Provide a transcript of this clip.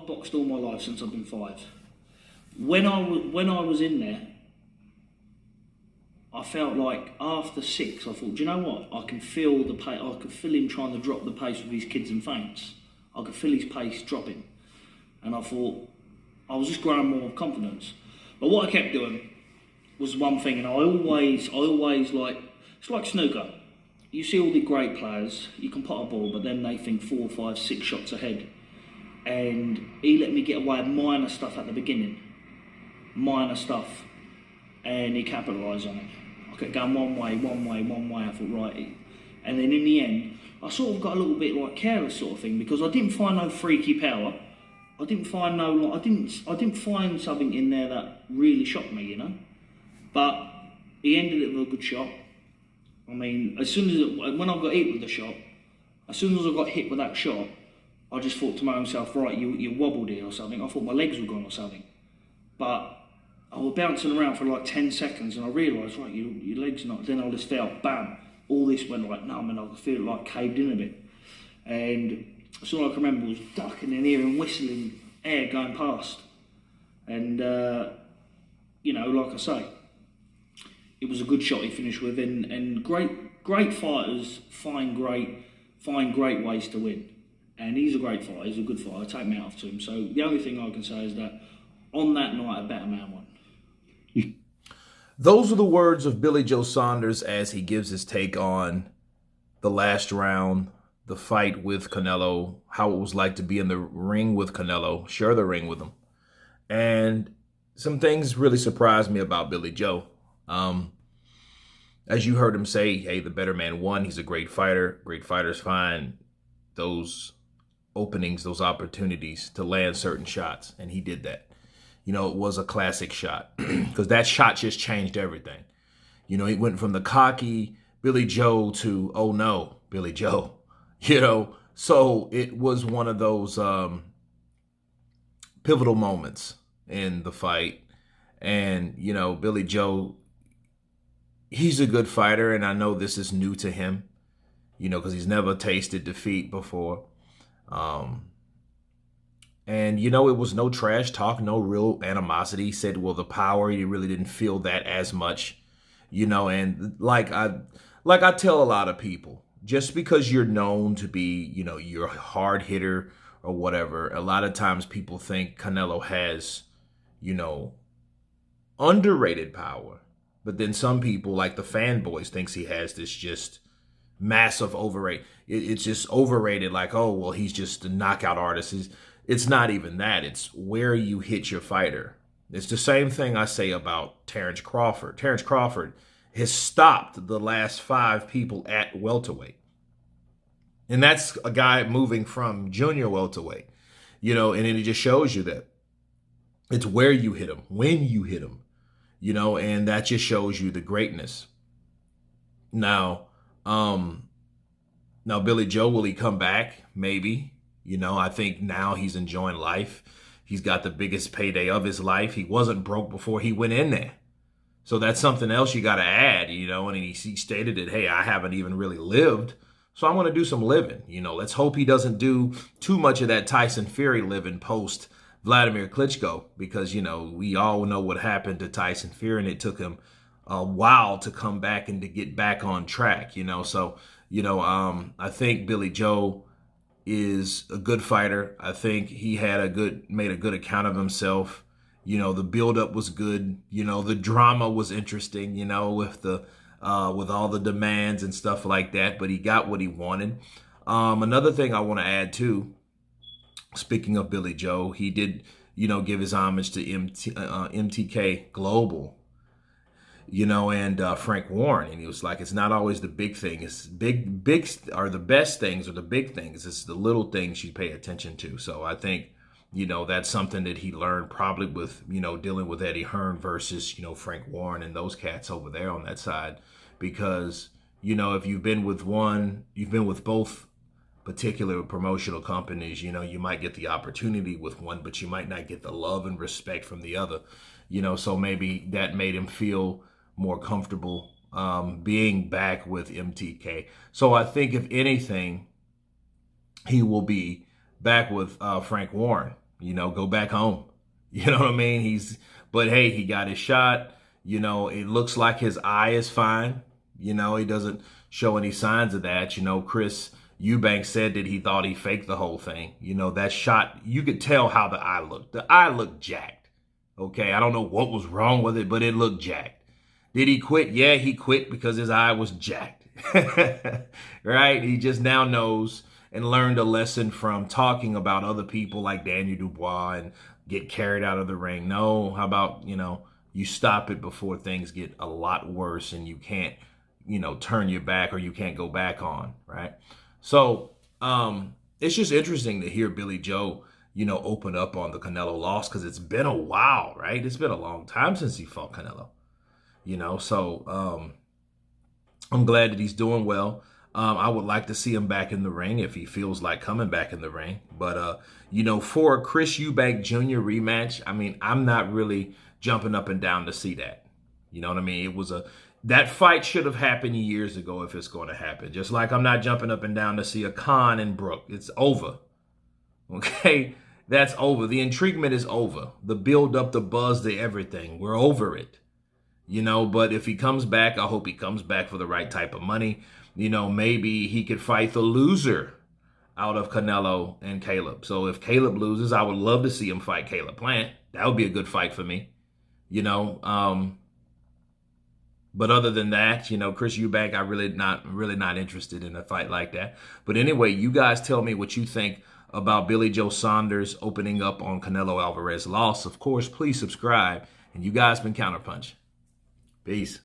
boxed all my life since I've been 5. When I was in there, I felt like after 6, I thought, do you know what? I can feel the pace. I could feel him trying to drop the pace with his kids and feints. I could feel his pace dropping, and I thought I was just growing more confidence. But what I kept doing was one thing, and I always like, it's like snooker. You see all the great players, you can pot a ball, but then they think 4, 5, 6 shots ahead. And he let me get away with minor stuff at the beginning. Minor stuff. And he capitalised on it. I kept going one way. I thought, right. And then in the end, I sort of got a little bit like careless sort of thing, because I didn't find no freaky power. I didn't find I didn't find something in there that really shocked me, you know. But he ended it with a good shot. I mean, when I got hit with the shot, as soon as I got hit with that shot, I just thought to myself, right, you wobbled here or something. I thought my legs were gone or something. But I was bouncing around for like 10 seconds and I realised, right, your legs not. Then I just felt, bam, all this went like numb and I could feel it like caved in a bit. And so all I can remember was ducking and hearing whistling air going past. And, you know, like I say, it was a good shot he finished with, and great fighters find great ways to win. And he's a great fighter, he's a good fighter, I take my hat off to him. So the only thing I can say is that on that night, a better man won. Those are the words of Billy Joe Saunders as he gives his take on the last round, the fight with Canelo, how it was like to be in the ring with Canelo, share the ring with him. And some things really surprised me about Billy Joe. As you heard him say, hey, the better man won. He's a great fighter. Great fighters find those openings, those opportunities to land certain shots. And he did that. You know, it was a classic shot because that shot just changed everything. You know, he went from the cocky Billy Joe to, oh no, Billy Joe, you know. So it was one of those pivotal moments in the fight. And, you know, Billy Joe, he's a good fighter, and I know this is new to him, you know, because he's never tasted defeat before. And, you know, it was no trash talk, no real animosity. He said, well, the power, he really didn't feel that as much, you know. And like I tell a lot of people, just because you're known to be, you know, you're a hard hitter or whatever, a lot of times people think Canelo has, you know, underrated power. But then some people, like the fanboys, thinks he has this just massive overrate. It's just overrated, like, oh, well, he's just a knockout artist. It's not even that. It's where you hit your fighter. It's the same thing I say about Terrence Crawford. Terrence Crawford has stopped the last 5 people at welterweight. And that's a guy moving from junior welterweight, you know, and it just shows you that it's where you hit him, when you hit him. You know, and that just shows you the greatness. Now Billy Joe, will he come back? Maybe. You know, I think now he's enjoying life. He's got the biggest payday of his life. He wasn't broke before he went in there. So that's something else you got to add, you know, and he stated that, hey, I haven't even really lived, so I'm going to do some living. You know, let's hope he doesn't do too much of that Tyson Fury living post Vladimir Klitschko, because, you know, we all know what happened to Tyson Fury, and it took him a while to come back and to get back on track, you know. So, you know, I think Billy Joe is a good fighter. I think he made a good account of himself. You know, the buildup was good. You know, the drama was interesting, you know, with all the demands and stuff like that, but he got what he wanted. Another thing I want to add too, speaking of Billy Joe, he did, you know, give his homage to MTK Global, you know, and Frank Warren. And he was like, it's not always the big thing. It's big are the best things or the big things. It's the little things you pay attention to. So I think, you know, that's something that he learned probably with, you know, dealing with Eddie Hearn versus, you know, Frank Warren and those cats over there on that side. Because, you know, if you've been with one, you've been with both particular promotional companies, you know, you might get the opportunity with one, but you might not get the love and respect from the other, you know. So maybe that made him feel more comfortable being back with MTK. So I think if anything, he will be back with Frank Warren, You know, go back home. You know what I mean? But hey, he got his shot. You know, it looks like his eye is fine. You know, he doesn't show any signs of that. You know, Chris Eubank said that he thought he faked the whole thing. You know, that shot, you could tell how the eye looked. The eye looked jacked. Okay, I don't know what was wrong with it, but it looked jacked. Did he quit? Yeah, he quit because his eye was jacked. Right? He just now knows and learned a lesson from talking about other people like Daniel Dubois and get carried out of the ring. No, how about, you know, you stop it before things get a lot worse and you can't, you know, turn your back or you can't go back on, right? So it's just interesting to hear Billy Joe, you know, open up on the Canelo loss because it's been a while, right? It's been a long time since he fought Canelo, you know. So I'm glad that he's doing well. I would like to see him back in the ring if he feels like coming back in the ring. But, you know, for a Chris Eubank Jr. rematch, I mean, I'm not really jumping up and down to see that. You know what I mean? That fight should have happened years ago if it's going to happen. Just like I'm not jumping up and down to see a Khan and Brook. It's over. Okay? That's over. The intriguement is over. The build up, the buzz, the everything. We're over it. You know, but if he comes back, I hope he comes back for the right type of money. You know, maybe he could fight the loser out of Canelo and Caleb. So if Caleb loses, I would love to see him fight Caleb Plant. That would be a good fight for me. You know, but other than that, you know, Chris Eubank, I'm really not interested in a fight like that. But anyway, you guys tell me what you think about Billy Joe Saunders opening up on Canelo Alvarez loss. Of course, please subscribe. And you guys been Counterpunch. Peace.